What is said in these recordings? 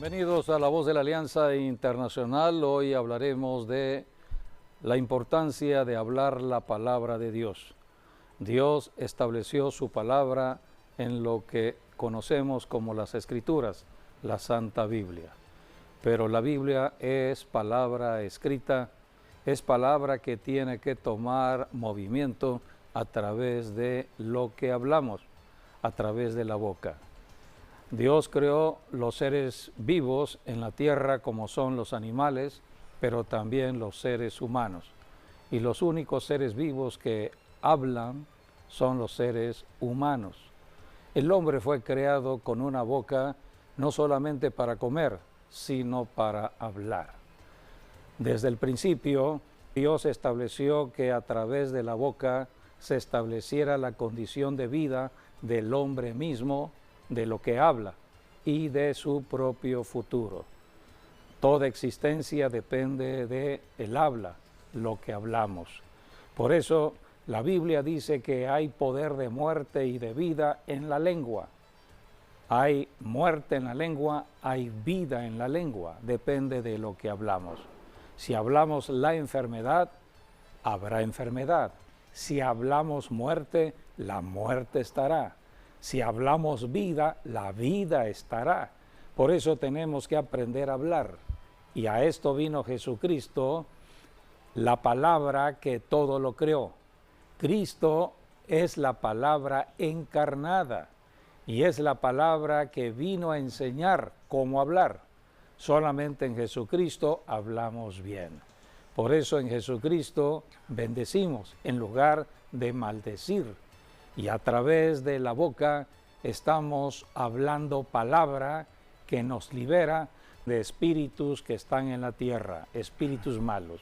Bienvenidos a La Voz de la Alianza Internacional. Hoy hablaremos de la importancia de hablar la palabra de Dios. Dios estableció su palabra en lo que conocemos como las Escrituras, la Santa Biblia. Pero la Biblia es palabra escrita, es palabra que tiene que tomar movimiento a través de lo que hablamos, a través de la boca. Dios creó los seres vivos en la tierra como son los animales, pero también los seres humanos. Y los únicos seres vivos que hablan son los seres humanos. El hombre fue creado con una boca no solamente para comer, sino para hablar. Desde el principio, Dios estableció que a través de la boca se estableciera la condición de vida del hombre mismo, de lo que habla y de su propio futuro. Toda existencia depende de el habla, lo que hablamos. Por eso la Biblia dice que hay poder de muerte y de vida en la lengua. Hay muerte en la lengua, hay vida en la lengua, depende de lo que hablamos. Si hablamos la enfermedad, habrá enfermedad. Si hablamos muerte, la muerte estará. Si hablamos vida, la vida estará. Por eso tenemos que aprender a hablar. Y a esto vino Jesucristo, la palabra que todo lo creó. Cristo es la palabra encarnada y es la palabra que vino a enseñar cómo hablar. Solamente en Jesucristo hablamos bien. Por eso en Jesucristo bendecimos en lugar de maldecir. Y a través de la boca estamos hablando palabra que nos libera de espíritus que están en la tierra, espíritus malos.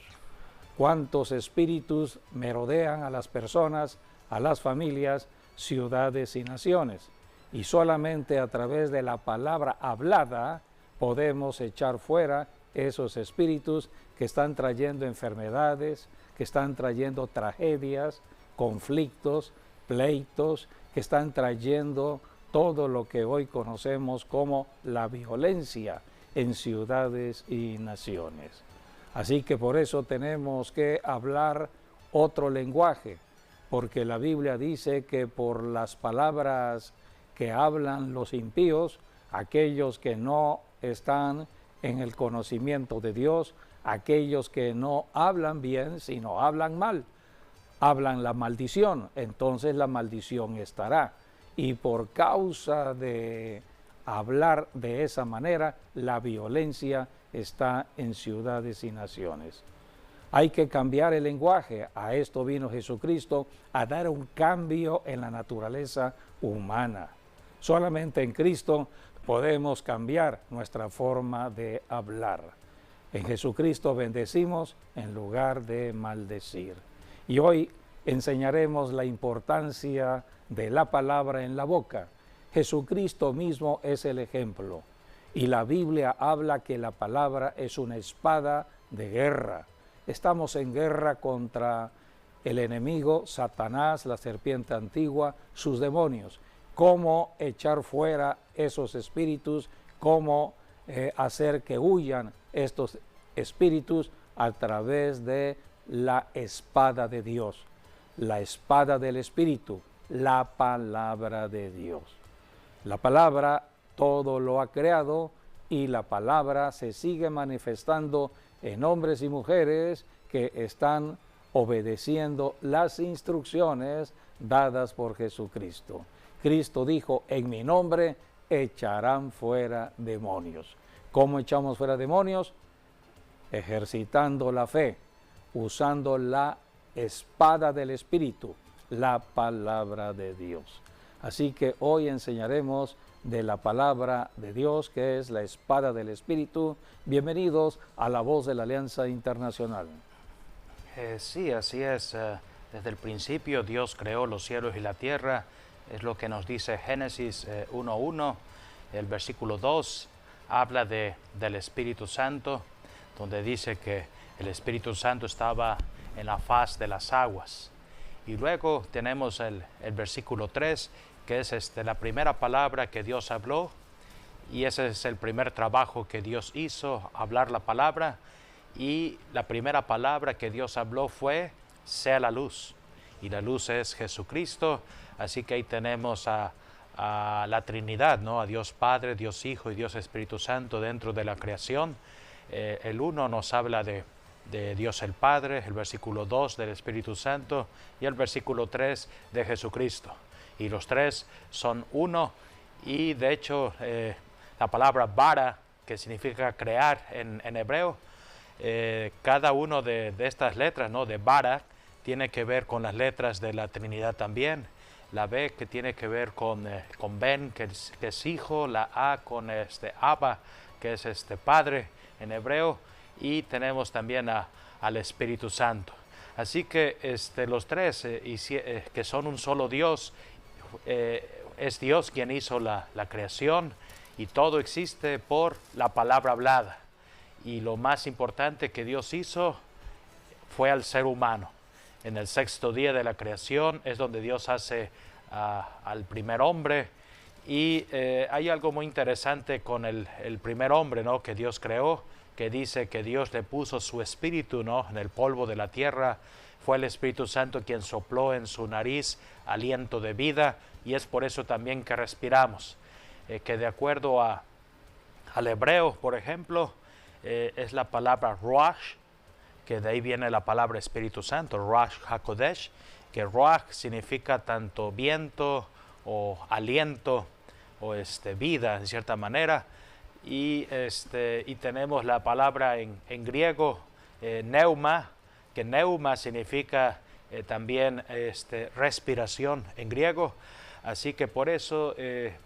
¿Cuántos espíritus merodean a las personas, a las familias, ciudades y naciones? Y solamente a través de la palabra hablada podemos echar fuera esos espíritus que están trayendo enfermedades, que están trayendo tragedias, conflictos, pleitos, que están trayendo todo lo que hoy conocemos como la violencia en ciudades y naciones. Así que por eso tenemos que hablar otro lenguaje, porque la Biblia dice que por las palabras que hablan los impíos, aquellos que no están en el conocimiento de Dios, aquellos que no hablan bien, sino hablan mal, hablan la maldición, entonces la maldición estará. Y por causa de hablar de esa manera, la violencia está en ciudades y naciones. Hay que cambiar el lenguaje. A esto vino Jesucristo, a dar un cambio en la naturaleza humana. Solamente en Cristo podemos cambiar nuestra forma de hablar. En Jesucristo bendecimos en lugar de maldecir. Y hoy enseñaremos la importancia de la palabra en la boca. Jesucristo mismo es el ejemplo. Y la Biblia habla que la palabra es una espada de guerra. Estamos en guerra contra el enemigo, Satanás, la serpiente antigua, sus demonios. Cómo echar fuera esos espíritus, cómo hacer que huyan estos espíritus a través de la espada de Dios, la espada del Espíritu, la palabra de Dios. La palabra todo lo ha creado y la palabra se sigue manifestando en hombres y mujeres que están obedeciendo las instrucciones dadas por Jesucristo. Cristo dijo, en mi nombre echarán fuera demonios. ¿Cómo echamos fuera demonios? Ejercitando la fe, usando la espada del Espíritu, la palabra de Dios. Así que hoy enseñaremos de la palabra de Dios, que es la espada del Espíritu. Bienvenidos a La Voz de la Alianza Internacional. Sí, así es. Desde el principio Dios creó los cielos y la tierra. Es lo que nos dice Génesis 1:1. El versículo 2 habla del Espíritu Santo, donde dice que el Espíritu Santo estaba en la faz de las aguas. Y luego tenemos el versículo 3, que es la primera palabra que Dios habló, y ese es el primer trabajo que Dios hizo, hablar la palabra, y la primera palabra que Dios habló fue, sea la luz, y la luz es Jesucristo, así que ahí tenemos a la Trinidad, ¿no? A Dios Padre, Dios Hijo y Dios Espíritu Santo dentro de la creación. El uno nos habla de Dios el Padre, el versículo 2 del Espíritu Santo y el versículo 3 de Jesucristo. Y los tres son uno, y de hecho la palabra bara, que significa crear en hebreo, cada uno de estas letras, ¿no? De bara, tiene que ver con las letras de la Trinidad también. La B que tiene que ver con Ben, que es hijo, la A con Abba, que es Padre en hebreo, y tenemos también al Espíritu Santo. Así que los tres, que son un solo Dios, es Dios quien hizo la creación, y todo existe por la palabra hablada. Y lo más importante que Dios hizo fue al ser humano. En el sexto día de la creación es donde Dios hace al primer hombre, y hay algo muy interesante con el primer hombre, ¿no? Que Dios creó, que dice que Dios le puso su espíritu, ¿no? En el polvo de la tierra. Fue el Espíritu Santo quien sopló en su nariz aliento de vida, y es por eso también que respiramos. Que de acuerdo al hebreo, por ejemplo, es la palabra ruach, que de ahí viene la palabra Espíritu Santo, Ruach HaKodesh, que Ruach significa tanto viento o aliento o vida en cierta manera, y tenemos la palabra en griego neuma, que neuma significa también respiración en griego. Así que por eso,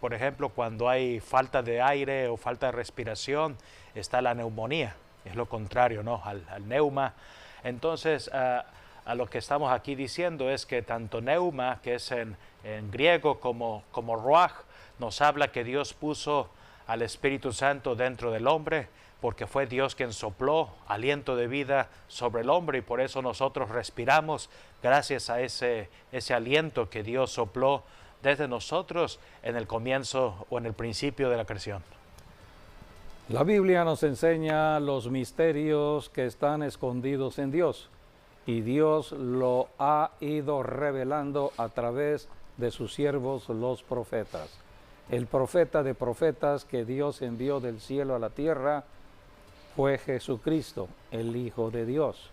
por ejemplo, cuando hay falta de aire o falta de respiración, está la neumonía. Es lo contrario, ¿no? Al neuma. Entonces, a lo que estamos aquí diciendo es que tanto neuma, que es en griego, como ruach, nos habla que Dios puso al Espíritu Santo dentro del hombre, porque fue Dios quien sopló aliento de vida sobre el hombre, y por eso nosotros respiramos gracias a ese aliento que Dios sopló desde nosotros en el comienzo o en el principio de la creación. La Biblia nos enseña los misterios que están escondidos en Dios, y Dios lo ha ido revelando a través de sus siervos los profetas. El profeta de profetas que Dios envió del cielo a la tierra fue Jesucristo, el Hijo de Dios.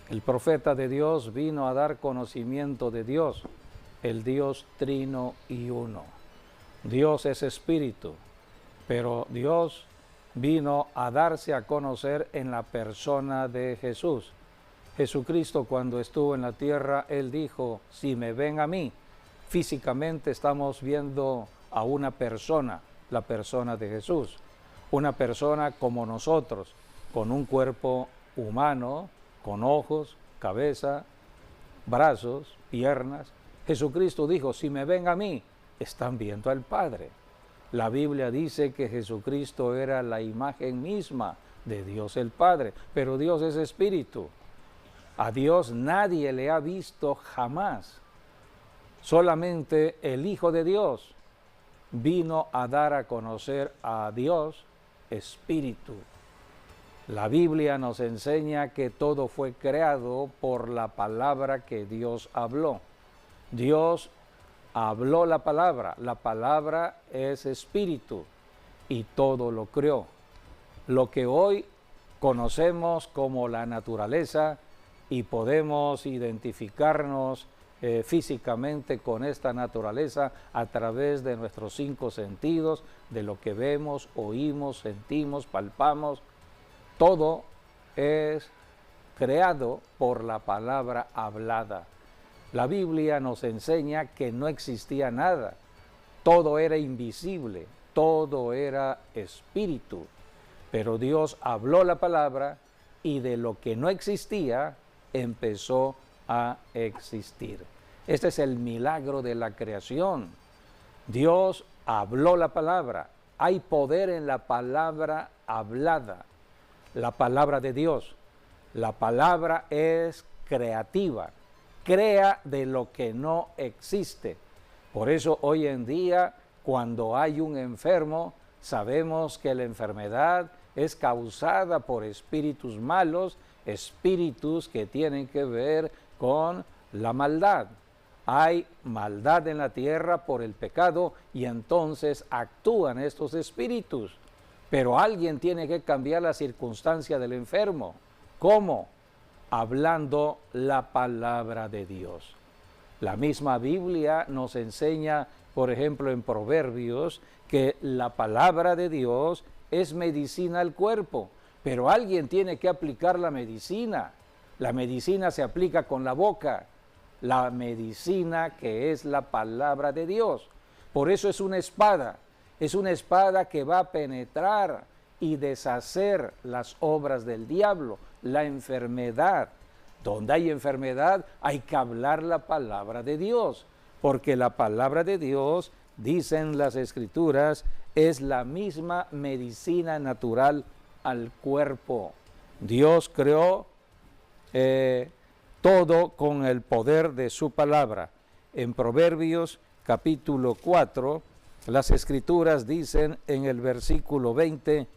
El profeta de Dios vino a dar conocimiento de Dios, el Dios trino y uno. Dios es espíritu, pero Dios vino a darse a conocer en la persona de Jesús. Jesucristo, cuando estuvo en la tierra, Él dijo, si me ven a mí, físicamente estamos viendo a una persona, la persona de Jesús. Una persona como nosotros, con un cuerpo humano, con ojos, cabeza, brazos, piernas. Jesucristo dijo, si me ven a mí, están viendo al Padre. La Biblia dice que Jesucristo era la imagen misma de Dios el Padre, pero Dios es espíritu. A Dios nadie le ha visto jamás. Solamente el Hijo de Dios vino a dar a conocer a Dios espíritu. La Biblia nos enseña que todo fue creado por la palabra que Dios habló. Dios habló la palabra es espíritu, y todo lo creó. Lo que hoy conocemos como la naturaleza, y podemos identificarnos físicamente con esta naturaleza a través de nuestros 5 sentidos, de lo que vemos, oímos, sentimos, palpamos. Todo es creado por la palabra hablada. La Biblia nos enseña que no existía nada, todo era invisible, todo era espíritu, pero Dios habló la palabra, y de lo que no existía empezó a existir. Este es el milagro de la creación. Dios habló la palabra. Hay poder en la palabra hablada, la palabra de Dios. La palabra es creativa, crea de lo que no existe. Por eso hoy en día, cuando hay un enfermo, Sabemos que la enfermedad es causada por espíritus malos, espíritus que tienen que ver con la maldad. Hay maldad en la tierra por el pecado y entonces actúan estos espíritus. Pero alguien tiene que cambiar la circunstancia del enfermo. ¿Cómo? Hablando la palabra de Dios. La misma Biblia nos enseña, por ejemplo, en Proverbios, que la palabra de Dios es medicina al cuerpo, pero alguien tiene que aplicar la medicina. La medicina se aplica con la boca, la medicina que es la palabra de Dios. Por eso es una espada que va a penetrar y deshacer las obras del diablo, la enfermedad. Donde hay enfermedad hay que hablar la palabra de Dios, porque la palabra de Dios, dicen las Escrituras, es la misma medicina natural al cuerpo. Dios creó todo con el poder de su palabra. En Proverbios capítulo 4, las Escrituras dicen en el versículo 20,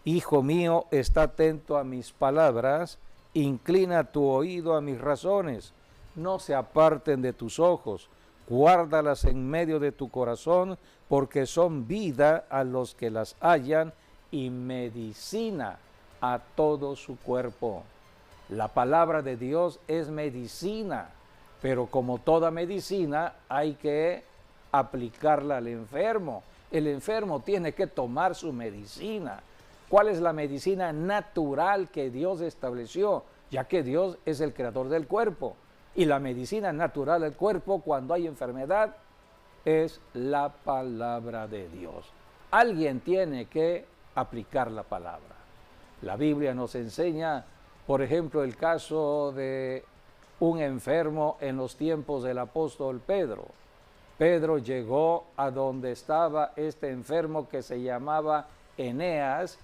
Hijo mío, está atento a mis palabras, inclina tu oído a mis razones, no se aparten de tus ojos, guárdalas en medio de tu corazón, porque son vida a los que las hallan y medicina a todo su cuerpo. La palabra de Dios es medicina, pero como toda medicina hay que aplicarla al enfermo. El enfermo tiene que tomar su medicina. ¿Cuál es la medicina natural que Dios estableció? Ya que Dios es el creador del cuerpo. Y la medicina natural del cuerpo, cuando hay enfermedad, es la palabra de Dios. Alguien tiene que aplicar la palabra. La Biblia nos enseña, por ejemplo, el caso de un enfermo en los tiempos del apóstol Pedro. Pedro llegó a donde estaba este enfermo que se llamaba Eneas,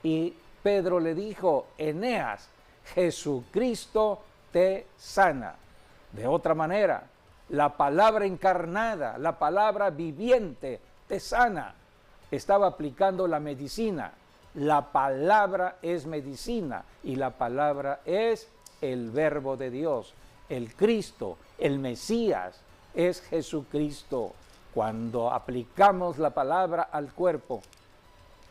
y Pedro le dijo, Eneas, Jesucristo te sana. De otra manera, la palabra encarnada, la palabra viviente te sana. Estaba aplicando la medicina. La palabra es medicina y la palabra es el verbo de Dios. El Cristo, el Mesías, es Jesucristo. Cuando aplicamos la palabra al cuerpo,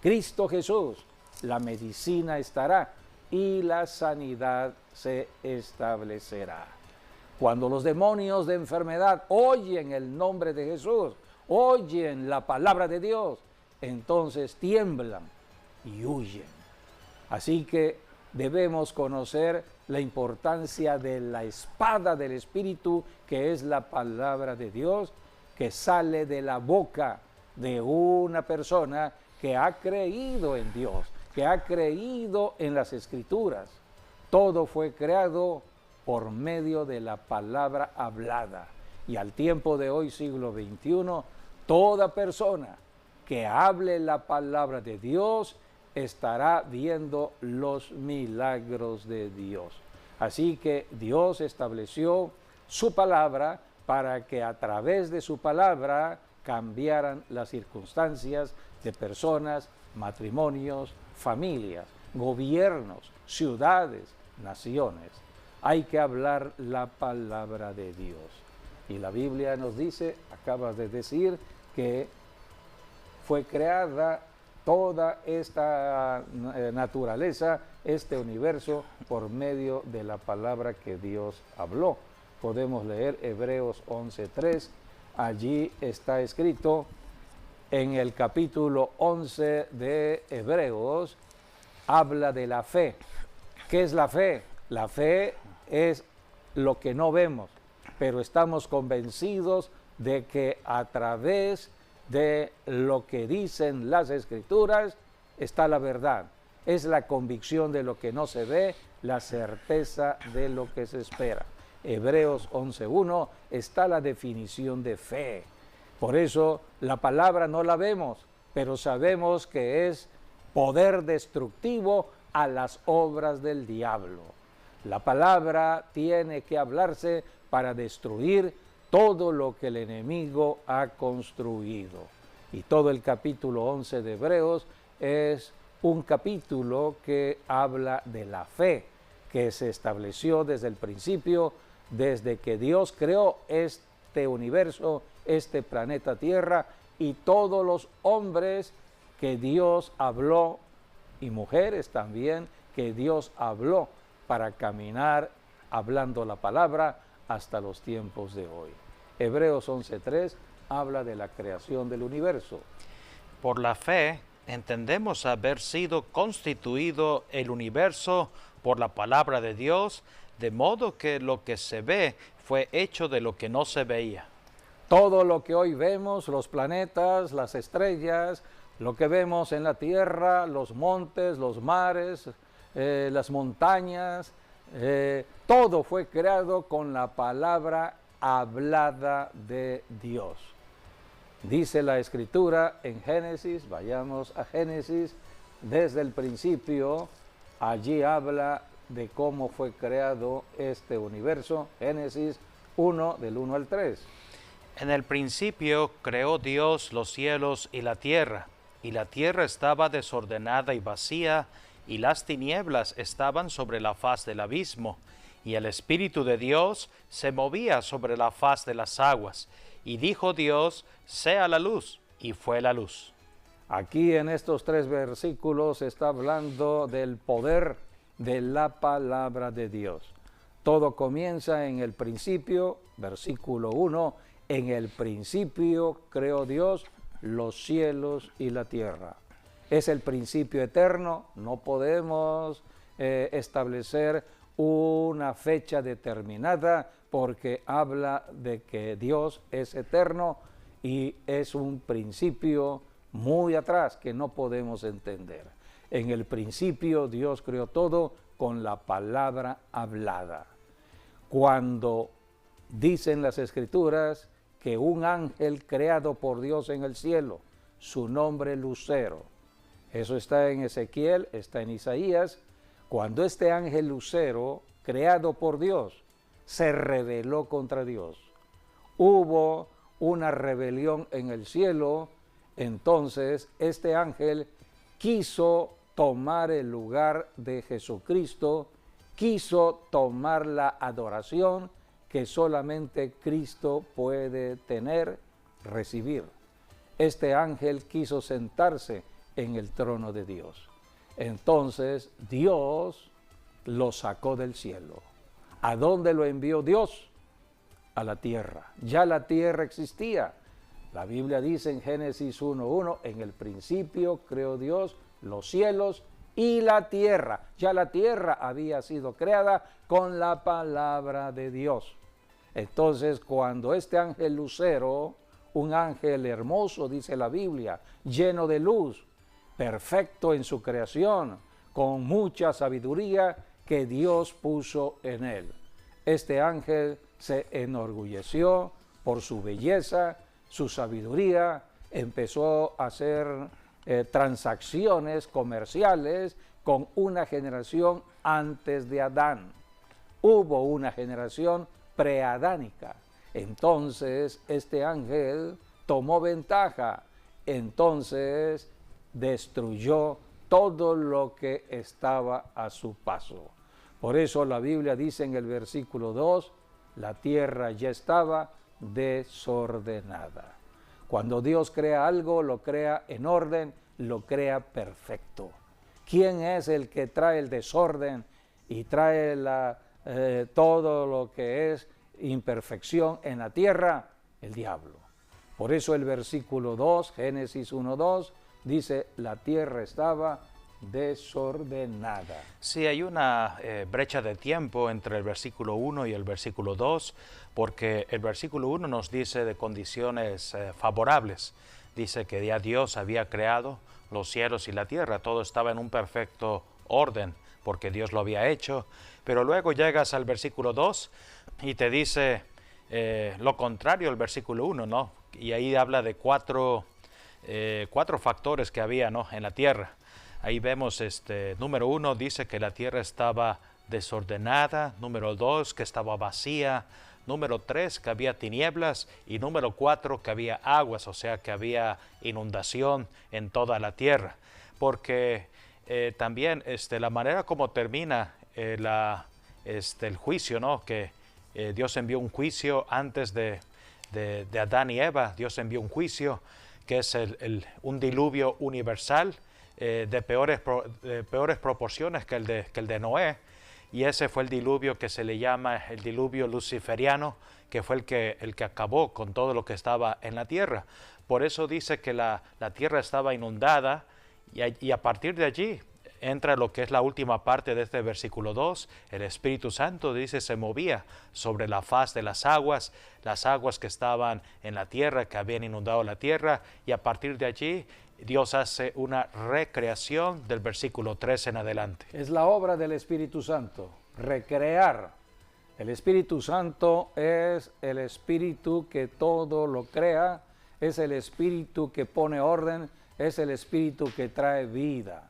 Cristo Jesús, la medicina estará y la sanidad se establecerá. Cuando los demonios de enfermedad oyen el nombre de Jesús, oyen la palabra de Dios, entonces tiemblan y huyen. Así que debemos conocer la importancia de la espada del Espíritu, que es la palabra de Dios, que sale de la boca de una persona que ha creído en Dios, que ha creído en las Escrituras. Todo fue creado por medio de la palabra hablada. Y al tiempo de hoy, siglo XXI, toda persona que hable la palabra de Dios estará viendo los milagros de Dios. Así que Dios estableció su palabra para que a través de su palabra cambiaran las circunstancias de personas, matrimonios, familias, gobiernos, ciudades, naciones. Hay que hablar la palabra de Dios. Y la Biblia nos dice, acabas de decir, que fue creada toda esta naturaleza, este universo, por medio de la palabra que Dios habló. Podemos leer Hebreos 11:3. Allí está escrito en el capítulo 11 de Hebreos, habla de la fe. ¿Qué es la fe? La fe es lo que no vemos, pero estamos convencidos de que a través de lo que dicen las Escrituras está la verdad. Es la convicción de lo que no se ve, la certeza de lo que se espera. Hebreos 11:1 está la definición de fe. Por eso la palabra no la vemos, pero sabemos que es poder destructivo a las obras del diablo. La palabra tiene que hablarse para destruir todo lo que el enemigo ha construido. Y todo el capítulo 11 de Hebreos es un capítulo que habla de la fe que se estableció desde el principio, desde que Dios creó este universo, este planeta Tierra y todos los hombres que Dios habló y mujeres también que Dios habló para caminar hablando la palabra hasta los tiempos de hoy. Hebreos 11:3 habla de la creación del universo. Por la fe entendemos haber sido constituido el universo por la palabra de Dios, de modo que lo que se ve fue hecho de lo que no se veía. Todo lo que hoy vemos, los planetas, las estrellas, lo que vemos en la tierra, los montes, los mares, las montañas, todo fue creado con la palabra hablada de Dios. Dice la Escritura en Génesis, vayamos a Génesis, desde el principio, allí habla de cómo fue creado este universo, Génesis 1, del 1 al 3. En el principio creó Dios los cielos y la tierra estaba desordenada y vacía, y las tinieblas estaban sobre la faz del abismo, y el Espíritu de Dios se movía sobre la faz de las aguas. Y dijo Dios, sea la luz, y fue la luz. Aquí en estos 3 versículos está hablando del poder de la palabra de Dios. Todo comienza en el principio, versículo 1, en el principio creó Dios los cielos y la tierra. Es el principio eterno, no podemos establecer una fecha determinada porque habla de que Dios es eterno y es un principio muy atrás que no podemos entender. En el principio Dios creó todo con la palabra hablada. Cuando dicen las Escrituras que un ángel creado por Dios en el cielo, su nombre Lucero, eso está en Ezequiel, está en Isaías, cuando este ángel Lucero, creado por Dios, se rebeló contra Dios, hubo una rebelión en el cielo, entonces este ángel quiso tomar el lugar de Jesucristo, quiso tomar la adoración que solamente Cristo puede tener, recibir. Este ángel quiso sentarse en el trono de Dios. Entonces Dios lo sacó del cielo. ¿A dónde lo envió Dios? A la tierra. Ya la tierra existía. La Biblia dice en Génesis 1:1, en el principio creó Dios los cielos y la tierra. Ya la tierra había sido creada con la palabra de Dios. Entonces, cuando este ángel Lucero, un ángel hermoso, dice la Biblia, lleno de luz, perfecto en su creación, con mucha sabiduría que Dios puso en él. Este ángel se enorgulleció por su belleza, su sabiduría, empezó a hacer transacciones comerciales con una generación antes de Adán. Hubo una generación preadánica. Entonces este ángel tomó ventaja, entonces destruyó todo lo que estaba a su paso. Por eso la Biblia dice en el versículo 2, la tierra ya estaba desordenada. Cuando Dios crea algo, lo crea en orden, lo crea perfecto. ¿Quién es el que trae el desorden y trae todo lo que es imperfección en la tierra? El diablo. Por eso el versículo 2, Génesis 1:2, dice, la tierra estaba desordenada. Sí, hay una brecha de tiempo entre el versículo 1 y el versículo 2, porque el versículo 1 nos dice de condiciones favorables. Dice que ya Dios había creado los cielos y la tierra, todo estaba en un perfecto orden, porque Dios lo había hecho. Pero luego llegas al versículo 2 y te dice lo contrario al versículo 1, ¿no? Y ahí habla de cuatro factores que había, ¿no?, en la tierra. Ahí vemos, número 1 dice que la tierra estaba desordenada, número 2 que estaba vacía, número 3, que había tinieblas, y número 4, que había aguas, o sea, que había inundación en toda la tierra. Porque también la manera como termina el juicio, ¿no? Que Dios envió un juicio antes de Adán y Eva. Dios envió un juicio que es un diluvio universal de peores proporciones que el de Noé. Y ese fue el diluvio que se le llama el diluvio luciferiano, que fue el que acabó con todo lo que estaba en la tierra. Por eso dice que la tierra estaba inundada, y a partir de allí entra lo que es la última parte de este versículo 2. El Espíritu Santo, dice, se movía sobre la faz de las aguas que estaban en la tierra, que habían inundado la tierra, y a partir de allí Dios hace una recreación del versículo 3 en adelante. Es la obra del Espíritu Santo, recrear. El Espíritu Santo es el Espíritu que todo lo crea, es el Espíritu que pone orden, es el Espíritu que trae vida.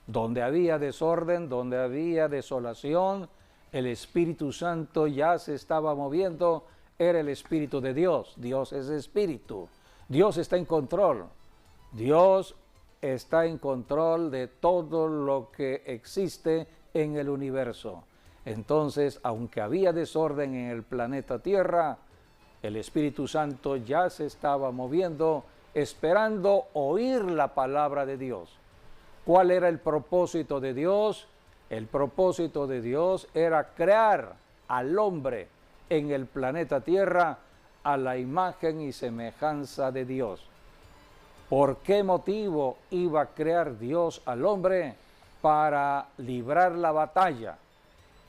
Donde había desorden, donde había desolación, el Espíritu Santo ya se estaba moviendo, era el Espíritu de Dios. Dios es Espíritu, Dios está en control. Dios está en control de todo lo que existe en el universo. Entonces, aunque había desorden en el planeta Tierra, el Espíritu Santo ya se estaba moviendo, esperando oír la palabra de Dios. ¿Cuál era el propósito de Dios? El propósito de Dios era crear al hombre en el planeta Tierra a la imagen y semejanza de Dios. ¿Por qué motivo iba a crear Dios al hombre? Para librar la batalla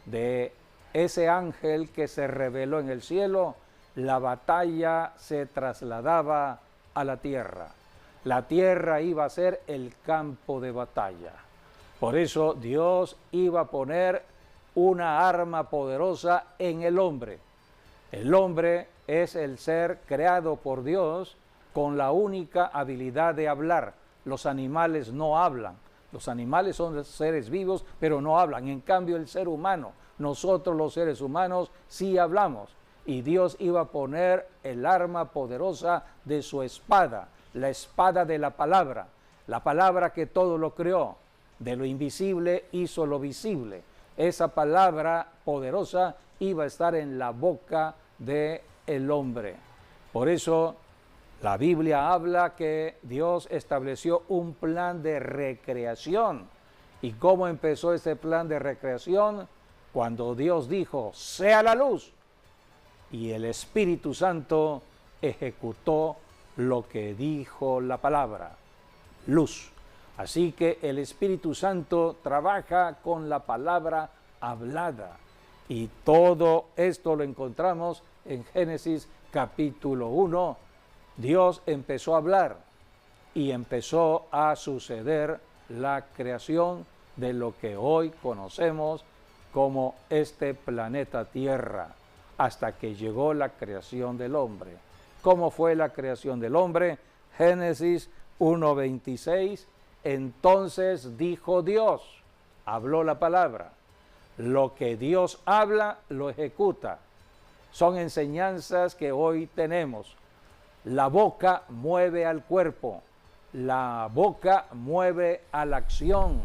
de ese ángel que se reveló en el cielo. La batalla se trasladaba a la tierra. La tierra iba a ser el campo de batalla. Por eso Dios iba a poner una arma poderosa en el hombre. El hombre es el ser creado por Dios con la única habilidad de hablar. Los animales no hablan. Los animales son seres vivos, pero no hablan. En cambio, el ser humano, nosotros los seres humanos, sí hablamos. Y Dios iba a poner el arma poderosa de su espada, la espada de la palabra que todo lo creó. De lo invisible hizo lo visible. Esa palabra poderosa iba a estar en la boca del hombre. Por eso la Biblia habla que Dios estableció un plan de recreación. ¿Y cómo empezó ese plan de recreación? Cuando Dios dijo, sea la luz. Y el Espíritu Santo ejecutó lo que dijo la palabra, luz. Así que el Espíritu Santo trabaja con la palabra hablada. Y todo esto lo encontramos en Génesis capítulo 1. Dios empezó a hablar y empezó a suceder la creación de lo que hoy conocemos como este planeta Tierra, hasta que llegó la creación del hombre. ¿Cómo fue la creación del hombre? Génesis 1:26, entonces dijo Dios, habló la palabra. Lo que Dios habla, lo ejecuta. Son enseñanzas que hoy tenemos. La boca mueve al cuerpo, la boca mueve a la acción.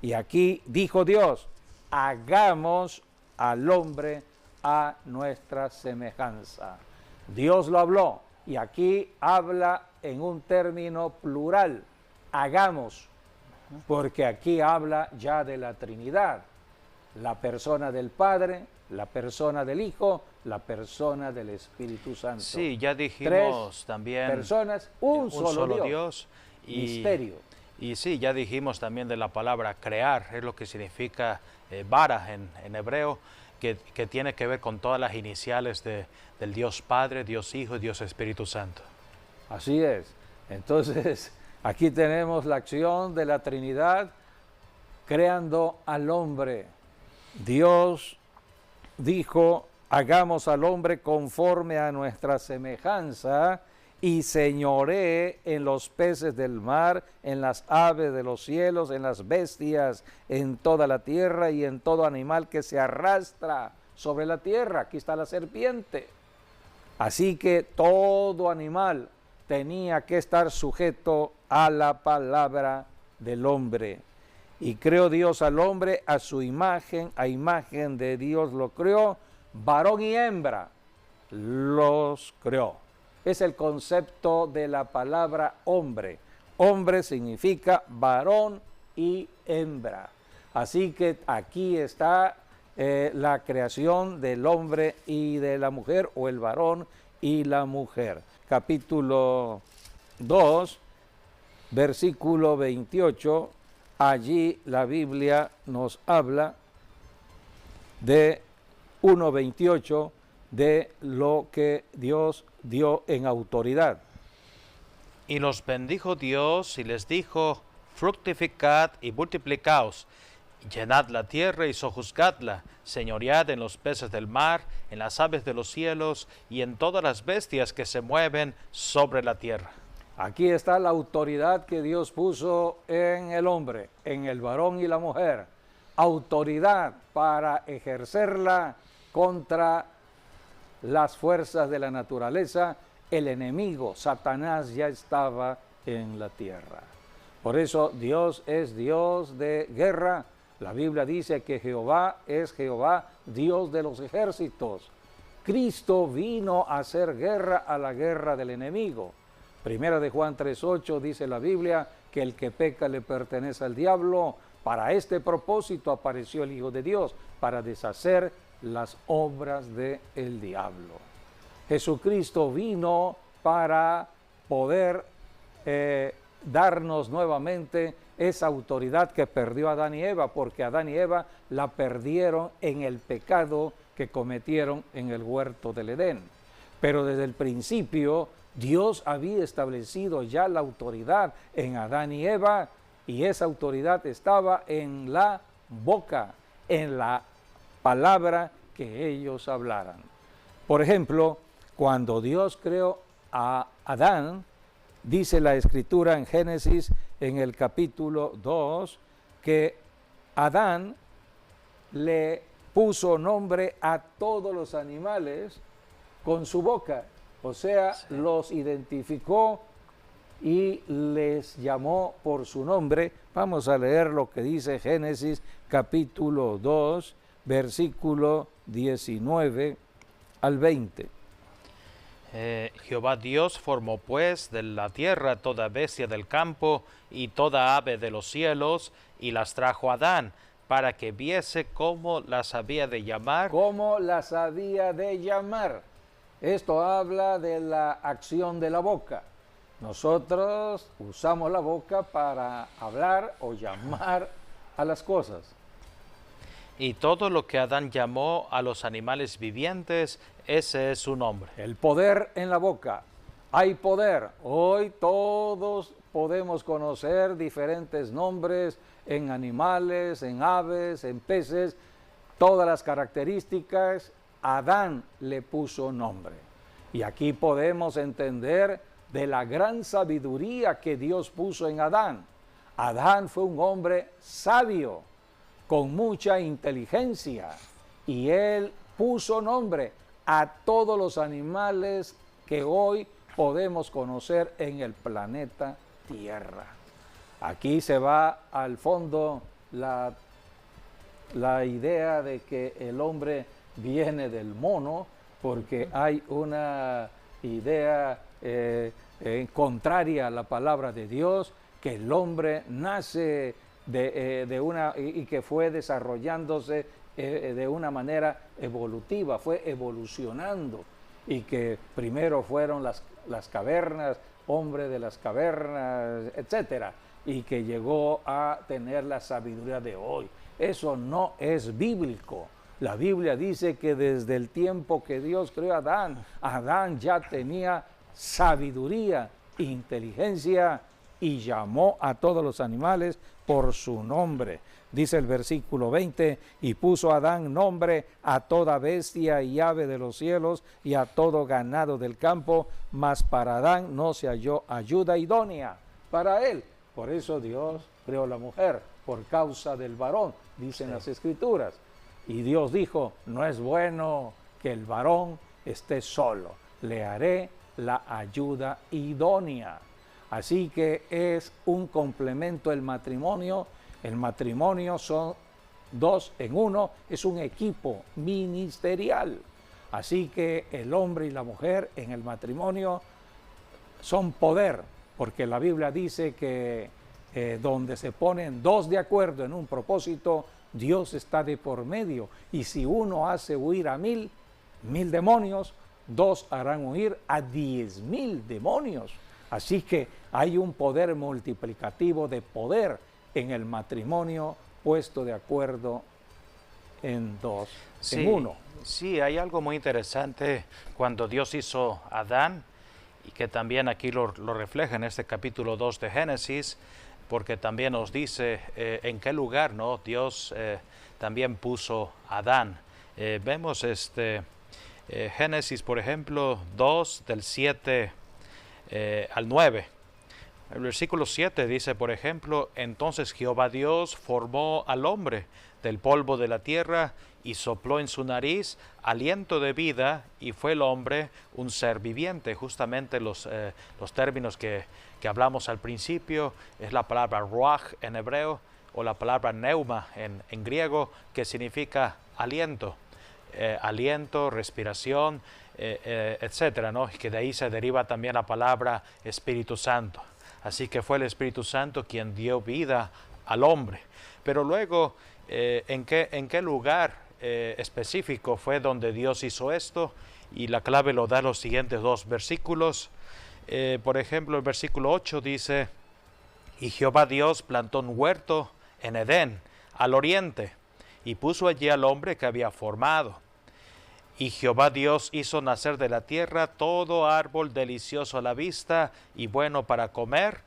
Y aquí dijo Dios, hagamos al hombre a nuestra semejanza. Dios lo habló y aquí habla en un término plural, hagamos, porque aquí habla ya de la Trinidad, la persona del Padre, la persona del Hijo, la persona del Espíritu Santo. Sí, ya dijimos Tres también personas, un solo Dios. Misterio. Y sí, ya dijimos también de la palabra crear, es lo que significa bara en hebreo, que tiene que ver con todas las iniciales del Dios Padre, Dios Hijo y Dios Espíritu Santo. Así es. Entonces, aquí tenemos la acción de la Trinidad creando al hombre. Dios dijo, hagamos al hombre conforme a nuestra semejanza y señoree en los peces del mar, en las aves de los cielos, en las bestias, en toda la tierra y en todo animal que se arrastra sobre la tierra. Aquí está la serpiente. Así que todo animal tenía que estar sujeto a la palabra del hombre. Y creó Dios al hombre a su imagen, a imagen de Dios lo creó, varón y hembra los creó. Es el concepto de la palabra hombre. Hombre significa varón y hembra. Así que aquí está la creación del hombre y de la mujer, o el varón y la mujer. Capítulo 2, versículo 28, allí la Biblia nos habla de 1:28 de lo que Dios dio en autoridad. Y los bendijo Dios y les dijo: fructificad y multiplicaos, llenad la tierra y sojuzgadla, señoread en los peces del mar, en las aves de los cielos y en todas las bestias que se mueven sobre la tierra. Aquí está la autoridad que Dios puso en el hombre, en el varón y la mujer. Autoridad para ejercerla contra las fuerzas de la naturaleza. El enemigo, Satanás, ya estaba en la tierra. Por eso Dios es Dios de guerra. La Biblia dice que Jehová es Jehová, Dios de los ejércitos. Cristo vino a hacer guerra a la guerra del enemigo. Primera de Juan 3:8 dice la Biblia que el que peca le pertenece al diablo. Para este propósito apareció el Hijo de Dios, para deshacer las obras del diablo. Jesucristo vino para poder darnos nuevamente esa autoridad que perdió Adán y Eva, porque Adán y Eva la perdieron en el pecado que cometieron en el huerto del Edén. Pero desde el principio Dios había establecido ya la autoridad en Adán y Eva, y esa autoridad estaba en la boca, en la palabra que ellos hablaran. Por ejemplo, cuando Dios creó a Adán, dice la Escritura en Génesis, en el capítulo 2, que Adán le puso nombre a todos los animales con su boca. O sea, sí, los identificó y les llamó por su nombre. Vamos a leer lo que dice Génesis capítulo 2, versículo 19 al 20. Jehová Dios formó pues de la tierra toda bestia del campo y toda ave de los cielos, y las trajo a Adán, para que viese cómo las había de llamar. ¿Cómo las había de llamar? Esto habla de la acción de la boca. Nosotros usamos la boca para hablar o llamar a las cosas. Y todo lo que Adán llamó a los animales vivientes, ese es su nombre. El poder en la boca. Hay poder. Hoy todos podemos conocer diferentes nombres en animales, en aves, en peces, todas las características. Adán le puso nombre. Y aquí podemos entender de la gran sabiduría que Dios puso en Adán. Adán fue un hombre sabio, con mucha inteligencia, y él puso nombre a todos los animales que hoy podemos conocer en el planeta Tierra. Aquí se va al fondo la idea de que el hombre viene del mono, porque hay una idea contraria a la palabra de Dios, que el hombre nace de una y que fue desarrollándose de una manera evolutiva, fue evolucionando, y que primero fueron las cavernas, hombre de las cavernas, etcétera, y que llegó a tener la sabiduría de hoy. Eso no es bíblico. La Biblia dice que desde el tiempo que Dios creó a Adán, Adán ya tenía sabiduría, inteligencia, y llamó a todos los animales por su nombre. Dice el versículo 20, y puso Adán nombre a toda bestia y ave de los cielos y a todo ganado del campo, mas para Adán no se halló ayuda idónea para él. Por eso Dios creó la mujer, por causa del varón, dicen las Escrituras. Y Dios dijo, no es bueno que el varón esté solo, le haré la ayuda idónea. Así que es un complemento el matrimonio. El matrimonio son dos en uno, es un equipo ministerial. Así que el hombre y la mujer en el matrimonio son poder, porque la Biblia dice que donde se ponen dos de acuerdo en un propósito, Dios está de por medio. Y si uno hace huir a 1000 demonios, dos harán huir a 10,000 demonios. Así que hay un poder multiplicativo de poder en el matrimonio puesto de acuerdo en dos, Sí, en uno. sí, hay algo muy interesante cuando Dios hizo a Adán, y que también aquí lo refleja en este capítulo 2 de Génesis, porque también nos dice en qué lugar, ¿no? Dios también puso a Adán. Vemos Génesis, por ejemplo, 2 del 7 al 9. El versículo 7 dice, por ejemplo, entonces Jehová Dios formó al hombre del polvo de la tierra y sopló en su nariz aliento de vida, y fue el hombre un ser viviente. Justamente los términos que hablamos al principio es la palabra ruach en hebreo, o la palabra neuma en griego, que significa aliento, aliento, respiración, etcétera, ¿no? Y que de ahí se deriva también la palabra Espíritu Santo. Así que fue el Espíritu Santo quien dio vida al hombre. Pero luego, ¿en qué lugar específico fue donde Dios hizo esto? Y la clave lo da los siguientes dos versículos. Por ejemplo, el versículo 8 dice, y Jehová Dios plantó un huerto en Edén, al oriente, y puso allí al hombre que había formado. Y Jehová Dios hizo nacer de la tierra todo árbol delicioso a la vista y bueno para comer,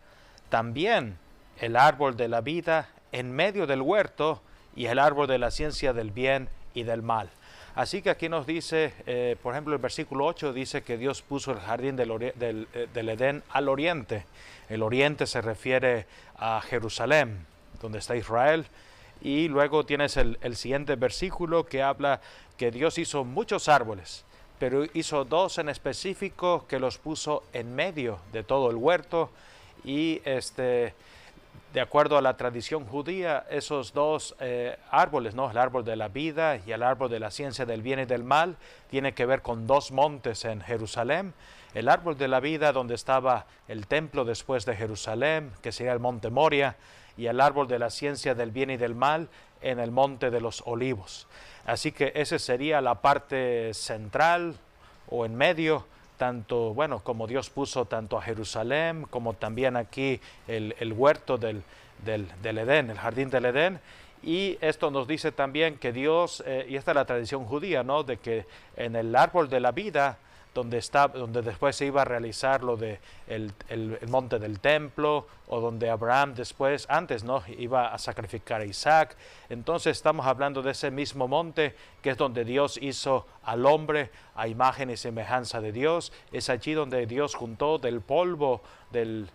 también el árbol de la vida en medio del huerto, y el árbol de la ciencia del bien y del mal. Así que aquí nos dice, por ejemplo, el versículo 8 dice que Dios puso el jardín del Edén al oriente. El oriente se refiere a Jerusalén, donde está Israel. Y luego tienes el siguiente versículo que habla que Dios hizo muchos árboles, pero hizo dos en específico que los puso en medio de todo el huerto. Y de acuerdo a la tradición judía, esos dos árboles, ¿no? El árbol de la vida y el árbol de la ciencia del bien y del mal, tiene que ver con dos montes en Jerusalén. El árbol de la vida, donde estaba el templo después de Jerusalén, que sería el monte Moria, y el árbol de la ciencia del bien y del mal en el monte de los olivos. Así que esa sería la parte central o en medio, tanto, bueno, como Dios puso tanto a Jerusalén como también aquí el huerto del Edén, el jardín del Edén. Y esto nos dice también que Dios, y esta es la tradición judía, ¿no? De que en el árbol de la vida, donde después se iba a realizar lo de el monte del templo, o donde Abraham antes, ¿no? Iba a sacrificar a Isaac. Entonces estamos hablando de ese mismo monte, que es donde Dios hizo al hombre a imagen y semejanza de Dios. Es allí donde Dios juntó del polvo del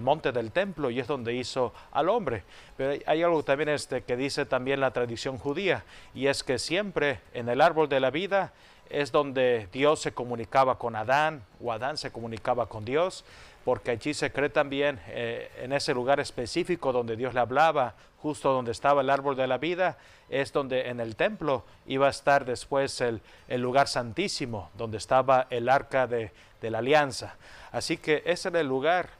monte del templo, y es donde hizo al hombre. Pero hay algo también que dice también la tradición judía, y es que siempre en el árbol de la vida es donde Dios se comunicaba con Adán, o Adán se comunicaba con Dios, porque allí se cree también en ese lugar específico donde Dios le hablaba, justo donde estaba el árbol de la vida, es donde en el templo iba a estar después el lugar santísimo, donde estaba el arca de la alianza. Así que ese era el lugar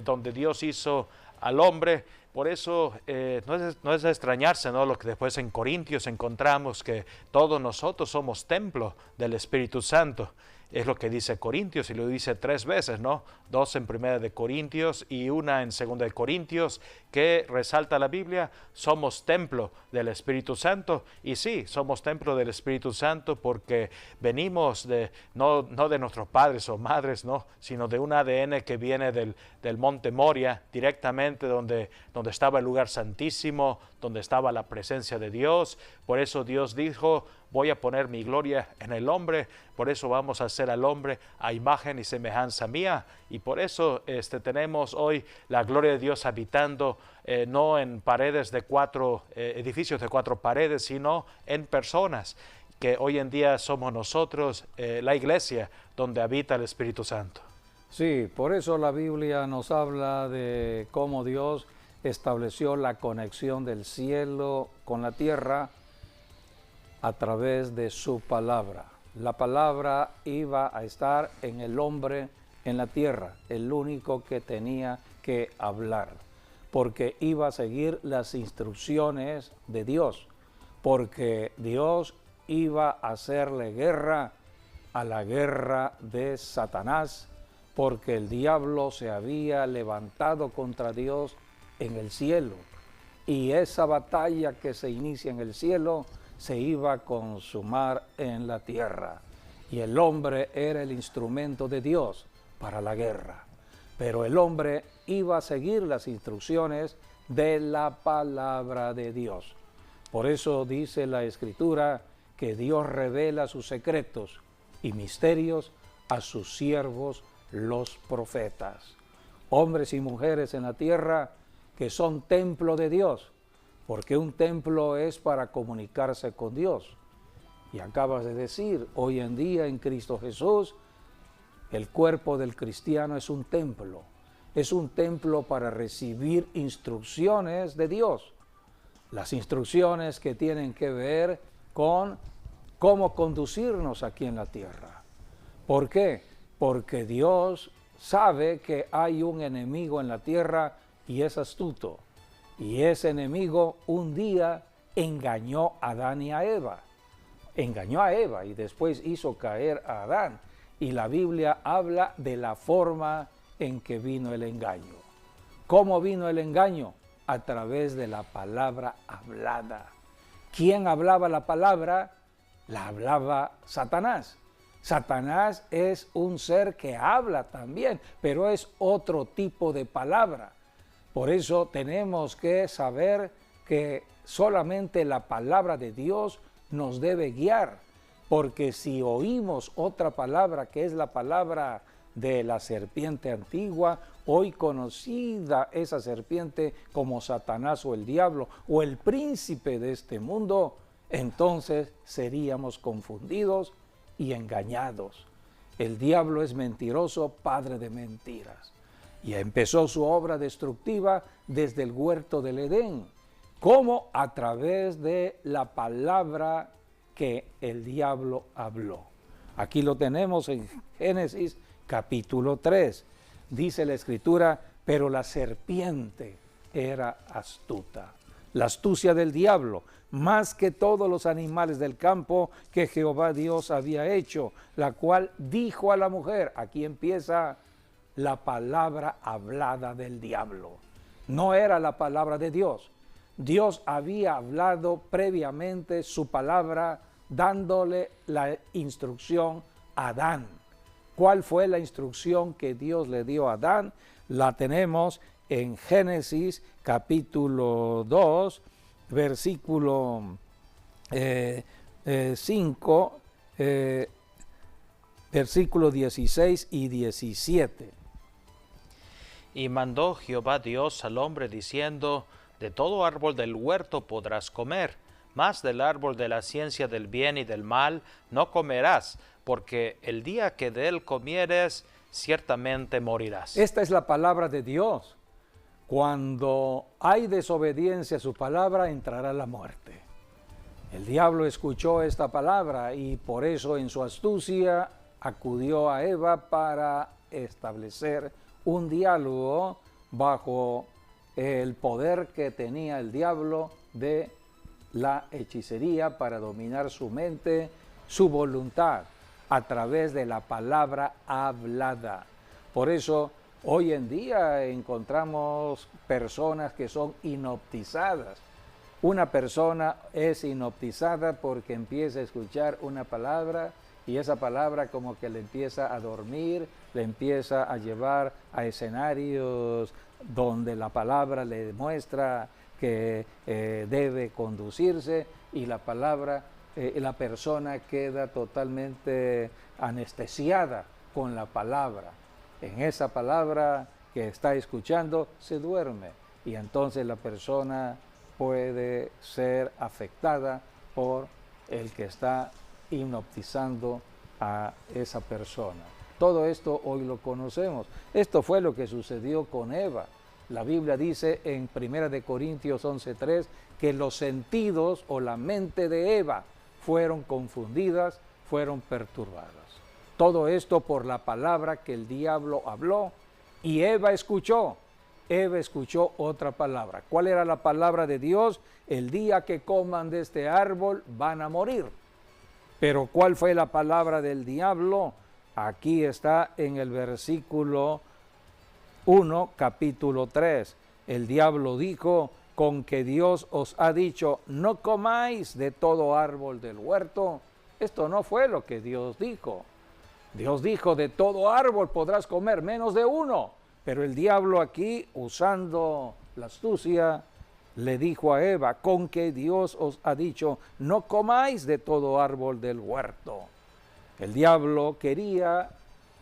donde Dios hizo al hombre. Por eso no es de extrañarse, ¿no? Lo que después en Corintios encontramos, que todos nosotros somos templo del Espíritu Santo. Es lo que dice Corintios, y lo dice 3 veces, ¿no? 2 en Primera de Corintios y 1 en Segunda de Corintios, que resalta la Biblia, somos templo del Espíritu Santo. Y sí, somos templo del Espíritu Santo porque venimos no de nuestros padres o madres, ¿no? Sino de un ADN que viene del monte Moria, directamente donde estaba el lugar santísimo, donde estaba la presencia de Dios. Por eso Dios dijo, voy a poner mi gloria en el hombre, por eso vamos a hacer al hombre a imagen y semejanza mía, y por eso tenemos hoy la gloria de Dios habitando no en paredes de edificios de 4 paredes, sino en personas, que hoy en día somos nosotros, la iglesia, donde habita el Espíritu Santo. Sí, por eso la Biblia nos habla de cómo Dios estableció la conexión del cielo con la tierra a través de su palabra. La palabra iba a estar en el hombre en la tierra, el único que tenía que hablar, porque iba a seguir las instrucciones de Dios, porque Dios iba a hacerle guerra a la guerra de Satanás, porque el diablo se había levantado contra Dios en el cielo, y esa batalla que se inicia en el cielo se iba a consumar en la tierra, y el hombre era el instrumento de Dios para la guerra, pero el hombre iba a seguir las instrucciones de la palabra de Dios. Por eso dice la Escritura que Dios revela sus secretos y misterios a sus siervos los profetas, hombres y mujeres en la tierra que son templo de Dios, porque un templo es para comunicarse con Dios. Y acabas de decir, hoy en día en Cristo Jesús, el cuerpo del cristiano es un templo para recibir instrucciones de Dios, las instrucciones que tienen que ver con cómo conducirnos aquí en la tierra. ¿Por qué? Porque Dios sabe que hay un enemigo en la tierra y es astuto. Y ese enemigo un día engañó a Adán y a Eva. Engañó a Eva y después hizo caer a Adán. Y la Biblia habla de la forma en que vino el engaño. ¿Cómo vino el engaño? A través de la palabra hablada. ¿Quién hablaba la palabra? La hablaba Satanás. Satanás es un ser que habla también, pero es otro tipo de palabra. Por eso tenemos que saber que solamente la palabra de Dios nos debe guiar, porque si oímos otra palabra que es la palabra de la serpiente antigua, hoy conocida esa serpiente como Satanás o el diablo o el príncipe de este mundo, entonces seríamos confundidos y engañados. El diablo es mentiroso, padre de mentiras. Y empezó su obra destructiva desde el huerto del Edén, como a través de la palabra que el diablo habló. Aquí lo tenemos en Génesis capítulo 3. Dice la Escritura, pero la serpiente era astuta. La astucia del diablo, más que todos los animales del campo que Jehová Dios había hecho, la cual dijo a la mujer, aquí empieza la palabra hablada del diablo. No era la palabra de Dios. Dios había hablado previamente su palabra dándole la instrucción a Adán. ¿Cuál fue la instrucción que Dios le dio a Adán? La tenemos en Génesis capítulo 2, versículo 5, versículo 16 y 17. Y mandó Jehová Dios al hombre diciendo, de todo árbol del huerto podrás comer, mas del árbol de la ciencia del bien y del mal no comerás, porque el día que de él comieres, ciertamente morirás. Esta es la palabra de Dios. Cuando hay desobediencia a su palabra, entrará la muerte. El diablo escuchó esta palabra y por eso en su astucia acudió a Eva para establecer un diálogo bajo el poder que tenía el diablo de la hechicería para dominar su mente, su voluntad, a través de la palabra hablada. Por eso hoy en día encontramos personas que son hipnotizadas. Una persona es hipnotizada porque empieza a escuchar una palabra y esa palabra como que le empieza a dormir, le empieza a llevar a escenarios donde la palabra le demuestra que debe conducirse y la palabra la persona queda totalmente anestesiada con la palabra. En esa palabra que está escuchando se duerme y entonces la persona puede ser afectada por el que está hipnotizando a esa persona. Todo esto hoy lo conocemos. Esto fue lo que sucedió con Eva. La Biblia dice en 1 Corintios 11:3 que los sentidos o la mente de Eva fueron confundidas, fueron perturbadas. Todo esto por la palabra que el diablo habló y Eva escuchó. Eva escuchó otra palabra. ¿Cuál era la palabra de Dios? El día que coman de este árbol van a morir. Pero ¿cuál fue la palabra del diablo? Aquí está en el versículo 1, capítulo 3. El diablo dijo, con que Dios os ha dicho, no comáis de todo árbol del huerto. Esto no fue lo que Dios dijo. Dios dijo, de todo árbol podrás comer, menos de uno. Pero el diablo aquí, usando la astucia, le dijo a Eva, con que Dios os ha dicho, no comáis de todo árbol del huerto. El diablo quería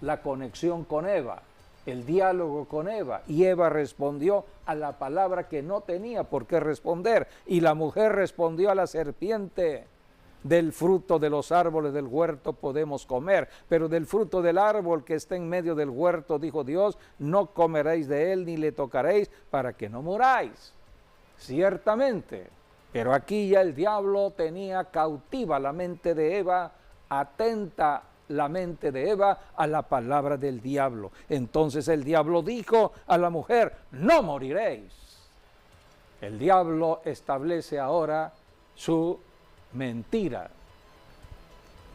la conexión con Eva, el diálogo con Eva, y Eva respondió a la palabra que no tenía por qué responder, y la mujer respondió a la serpiente, del fruto de los árboles del huerto podemos comer, pero del fruto del árbol que está en medio del huerto, dijo Dios, no comeréis de él ni le tocaréis para que no muráis. Ciertamente, pero aquí ya el diablo tenía cautiva la mente de Eva, atenta la mente de Eva a la palabra del diablo. Entonces el diablo dijo a la mujer, no moriréis. El diablo establece ahora su mentira,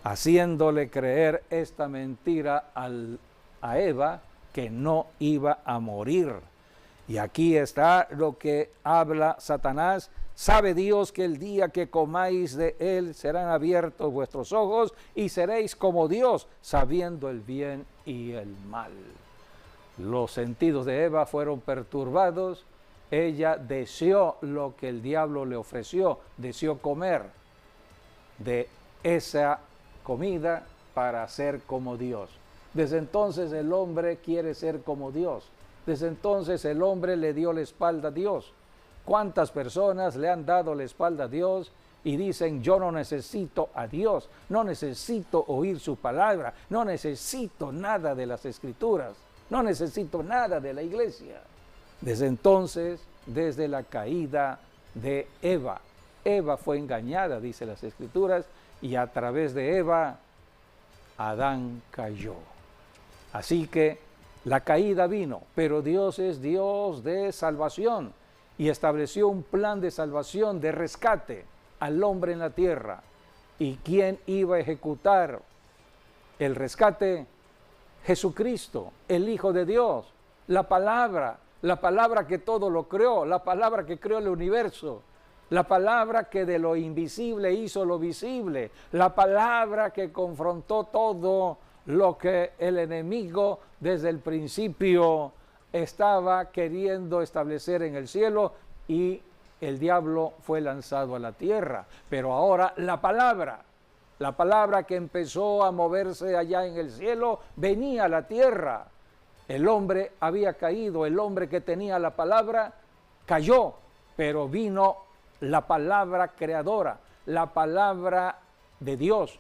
haciéndole creer esta mentira a Eva que no iba a morir. Y aquí está lo que habla Satanás. Sabe Dios que el día que comáis de él serán abiertos vuestros ojos y seréis como Dios, sabiendo el bien y el mal. Los sentidos de Eva fueron perturbados. Ella deseó lo que el diablo le ofreció, deseó comer de esa comida para ser como Dios. Desde entonces el hombre quiere ser como Dios. Desde entonces el hombre le dio la espalda a Dios. ¿Cuántas personas le han dado la espalda a Dios y dicen, yo no necesito a Dios, no necesito oír su palabra, no necesito nada de las Escrituras, no necesito nada de la iglesia? Desde entonces, desde la caída de Eva, Eva fue engañada, dice las Escrituras, y a través de Eva, Adán cayó. Así que la caída vino, pero Dios es Dios de salvación y estableció un plan de salvación, de rescate al hombre en la tierra. ¿Y quién iba a ejecutar el rescate? Jesucristo, el Hijo de Dios, la palabra que todo lo creó, la palabra que creó el universo, la palabra que de lo invisible hizo lo visible, la palabra que confrontó todo lo que el enemigo desde el principio estaba queriendo establecer en el cielo, y el diablo fue lanzado a la tierra. Pero ahora la palabra que empezó a moverse allá en el cielo, venía a la tierra. El hombre había caído, el hombre que tenía la palabra cayó, pero vino la palabra creadora, la palabra de Dios.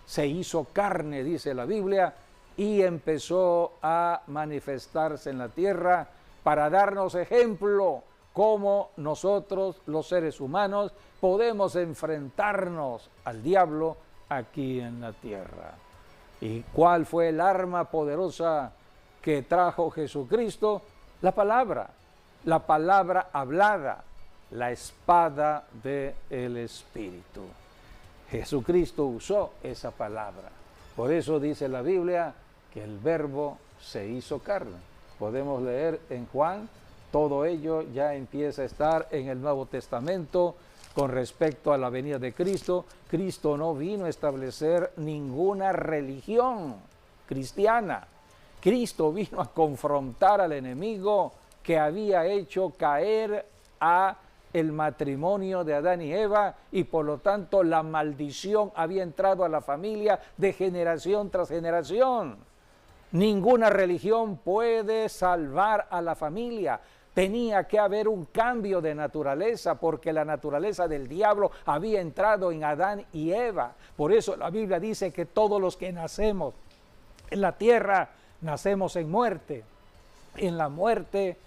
Se hizo carne, dice la Biblia, y empezó a manifestarse en la tierra para darnos ejemplo cómo nosotros, los seres humanos, podemos enfrentarnos al diablo aquí en la tierra. ¿Y cuál fue el arma poderosa que trajo Jesucristo? La palabra hablada, la espada del Espíritu. Jesucristo usó esa palabra. Por eso dice la Biblia que el verbo se hizo carne. Podemos leer en Juan, todo ello ya empieza a estar en el Nuevo Testamento con respecto a la venida de Cristo. Cristo no vino a establecer ninguna religión cristiana. Cristo vino a confrontar al enemigo que había hecho caer a el matrimonio de Adán y Eva y por lo tanto la maldición había entrado a la familia de generación tras generación. Ninguna religión puede salvar a la familia. Tenía que haber un cambio de naturaleza porque la naturaleza del diablo había entrado en Adán y Eva. Por eso la Biblia dice que todos los que nacemos en la tierra nacemos en muerte, en la muerte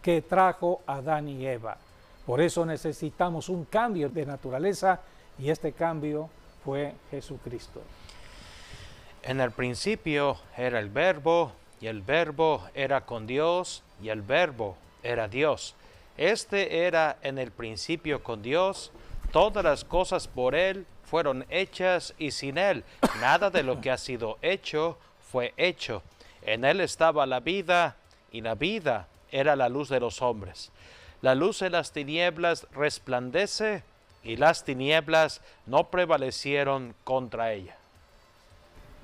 que trajo Adán y Eva. Por eso necesitamos un cambio de naturaleza y este cambio fue Jesucristo. En el principio era el Verbo, y el Verbo era con Dios, y el Verbo era Dios. Este era en el principio con Dios. Todas las cosas por Él fueron hechas, y sin Él nada de lo que ha sido hecho fue hecho. En Él estaba la vida, y la vida era la luz de los hombres. La luz de las tinieblas resplandece, y las tinieblas no prevalecieron contra ella.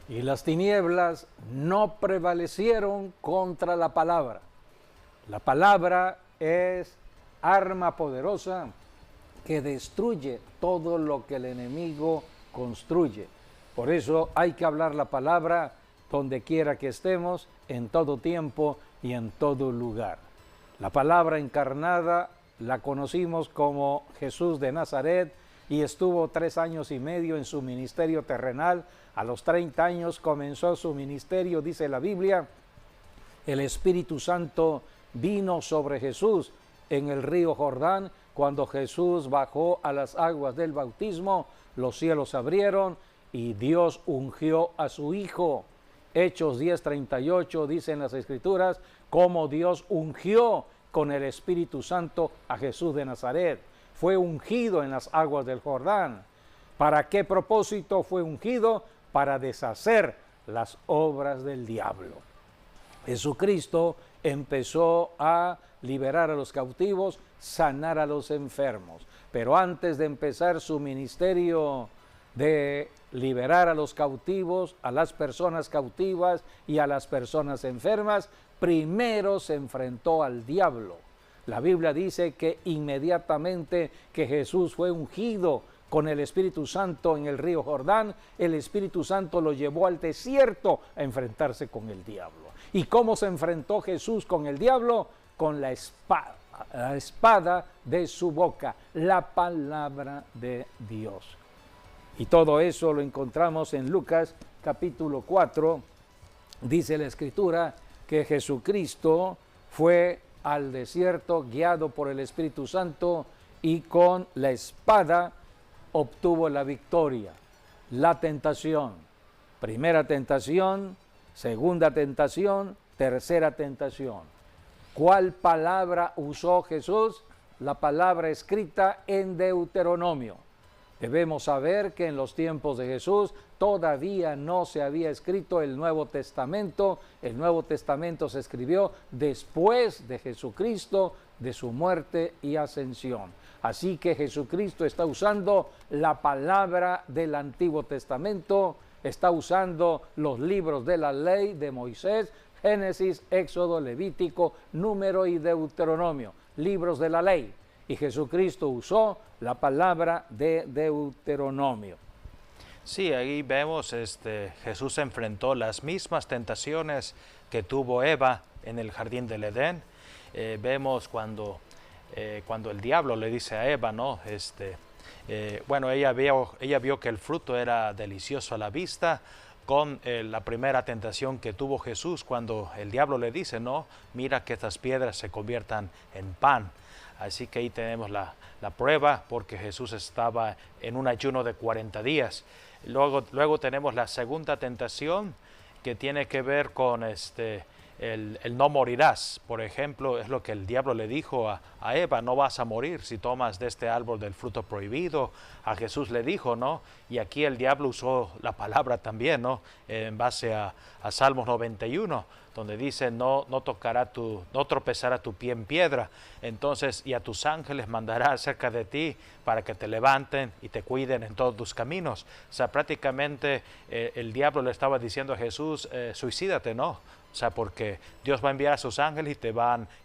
Y las tinieblas no prevalecieron contra la palabra. La palabra es arma poderosa que destruye todo lo que el enemigo construye. Por eso hay que hablar la palabra donde quiera que estemos, en todo tiempo y en todo lugar. La palabra encarnada la conocimos como Jesús de Nazaret y estuvo 3 años y medio en su ministerio terrenal. A los 30 años comenzó su ministerio, dice la Biblia. El Espíritu Santo vino sobre Jesús en el río Jordán. Cuando Jesús bajó a las aguas del bautismo, los cielos se abrieron y Dios ungió a su Hijo. Hechos 10:38 dicen las Escrituras, cómo Dios ungió con el Espíritu Santo a Jesús de Nazaret. Fue ungido en las aguas del Jordán. ¿Para qué propósito fue ungido? Para deshacer las obras del diablo. Jesucristo empezó a liberar a los cautivos, sanar a los enfermos. Pero antes de empezar su ministerio de liberar a los cautivos, a las personas cautivas y a las personas enfermas, primero se enfrentó al diablo. La Biblia dice que inmediatamente que Jesús fue ungido con el Espíritu Santo en el río Jordán, el Espíritu Santo lo llevó al desierto a enfrentarse con el diablo. ¿Y cómo se enfrentó Jesús con el diablo? Con la espada de su boca, la palabra de Dios. Y todo eso lo encontramos en Lucas capítulo 4. Dice la Escritura que Jesucristo fue al desierto guiado por el Espíritu Santo y con la espada obtuvo la victoria. La tentación, primera tentación, segunda tentación, tercera tentación. ¿Cuál palabra usó Jesús? La palabra escrita en Deuteronomio. Debemos saber que en los tiempos de Jesús todavía no se había escrito el Nuevo Testamento. El Nuevo Testamento se escribió después de Jesucristo, de su muerte y ascensión. Así que Jesucristo está usando la palabra del Antiguo Testamento, está usando los libros de la ley de Moisés, Génesis, Éxodo, Levítico, Número y Deuteronomio, libros de la ley. Y Jesucristo usó la palabra de Deuteronomio. Sí, ahí vemos, Jesús enfrentó las mismas tentaciones que tuvo Eva en el jardín del Edén. Vemos cuando el diablo le dice a Eva, ¿no? Ella vio que el fruto era delicioso a la vista, con la primera tentación que tuvo Jesús cuando el diablo le dice, no, mira que estas piedras se conviertan en pan. Así que ahí tenemos la prueba, porque Jesús estaba en un ayuno de 40 días. Luego tenemos la segunda tentación, que tiene que ver con el no morirás. Por ejemplo, es lo que el diablo le dijo a Eva, no vas a morir si tomas de este árbol del fruto prohibido. A Jesús le dijo, ¿no? Y aquí el diablo usó la palabra también, ¿no? En base a Salmos 91, donde dice, no tropezará tu pie en piedra. Entonces, y a tus ángeles mandará cerca de ti para que te levanten y te cuiden en todos tus caminos. O sea, prácticamente el diablo le estaba diciendo a Jesús, suicídate, ¿no? O sea, porque Dios va a enviar a sus ángeles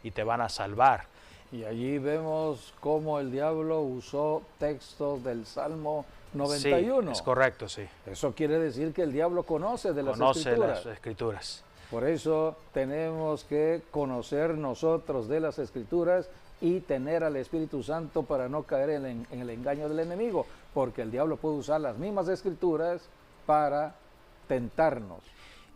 y te van a salvar. Y allí vemos cómo el diablo usó textos del Salmo 91. Sí, es correcto, sí. Eso quiere decir que el diablo conoce de las Conoce Escrituras. las Escrituras. Por eso tenemos que conocer nosotros de las Escrituras y tener al Espíritu Santo para no caer en el engaño del enemigo, porque el diablo puede usar las mismas Escrituras para tentarnos.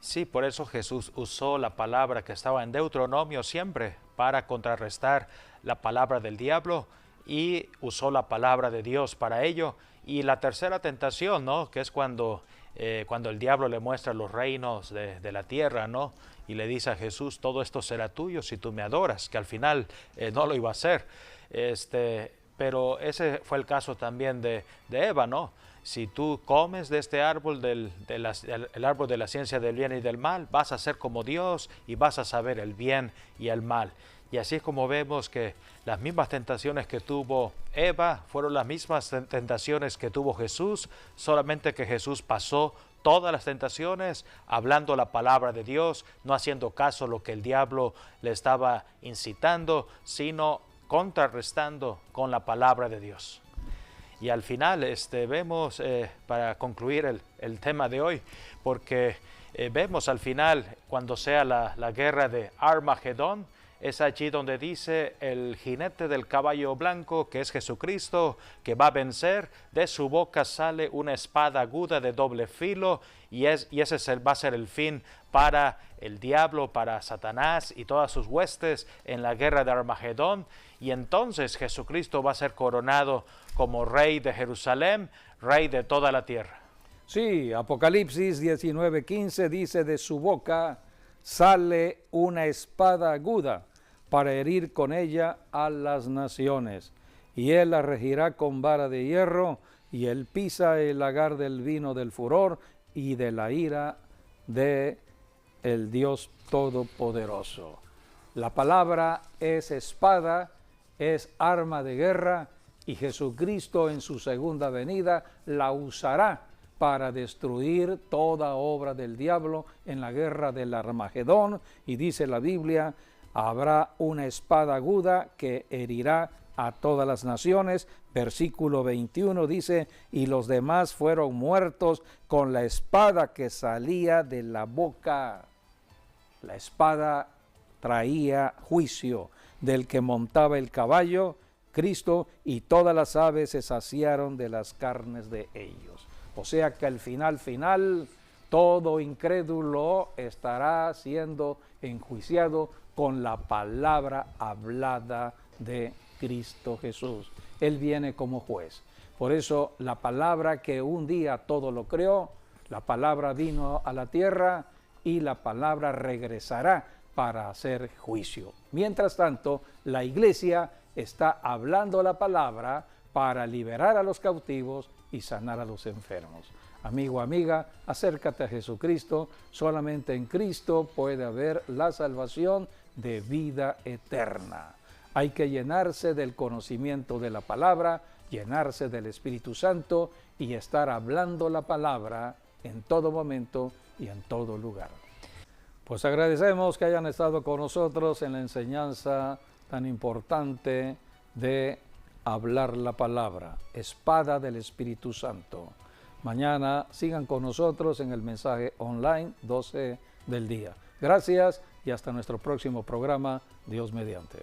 Sí, por eso Jesús usó la palabra que estaba en Deuteronomio siempre para contrarrestar la palabra del diablo y usó la palabra de Dios para ello. Y la tercera tentación, ¿no? Que es cuando el diablo le muestra los reinos de la tierra, ¿no? Y le dice a Jesús, todo esto será tuyo si tú me adoras, que al final no lo iba a hacer. Pero ese fue el caso también de Eva, ¿no? Si tú comes de este árbol, el árbol de la ciencia del bien y del mal, vas a ser como Dios y vas a saber el bien y el mal. Y así es como vemos que las mismas tentaciones que tuvo Eva fueron las mismas tentaciones que tuvo Jesús, solamente que Jesús pasó todas las tentaciones hablando la palabra de Dios, no haciendo caso a lo que el diablo le estaba incitando, sino contrarrestando con la palabra de Dios. Y al final vemos, para concluir el tema de hoy, porque vemos al final, cuando sea la guerra de Armagedón, es allí donde dice el jinete del caballo blanco, que es Jesucristo, que va a vencer, de su boca sale una espada aguda de doble filo, y ese va a ser el fin para el diablo, para Satanás y todas sus huestes en la guerra de Armagedón. Y entonces Jesucristo va a ser coronado como rey de Jerusalén, rey de toda la tierra. Sí, Apocalipsis 19:15 dice, de su boca sale una espada aguda para herir con ella a las naciones, y él la regirá con vara de hierro, y él pisa el lagar del vino del furor y de la ira de el Dios Todopoderoso. La palabra es espada, es arma de guerra, y Jesucristo en su segunda venida la usará para destruir toda obra del diablo en la guerra del Armagedón. Y dice la Biblia, habrá una espada aguda que herirá a todas las naciones. Versículo 21 dice, y los demás fueron muertos con la espada que salía de la boca. La espada traía juicio del que montaba el caballo, Cristo, y todas las aves se saciaron de las carnes de ellos. O sea que al final, todo incrédulo estará siendo enjuiciado con la palabra hablada de Cristo Jesús. Él viene como juez. Por eso la palabra que un día todo lo creó, la palabra vino a la tierra y la palabra regresará para hacer juicio. Mientras tanto, la iglesia está hablando la palabra para liberar a los cautivos y sanar a los enfermos. Amigo, amiga, acércate a Jesucristo. Solamente en Cristo puede haber la salvación de vida eterna. Hay que llenarse del conocimiento de la palabra, llenarse del Espíritu Santo y estar hablando la palabra en todo momento y en todo lugar. Pues agradecemos que hayan estado con nosotros en la enseñanza tan importante de hablar la palabra, espada del Espíritu Santo. Mañana sigan con nosotros en el mensaje online 12 del día. Gracias y hasta nuestro próximo programa, Dios mediante.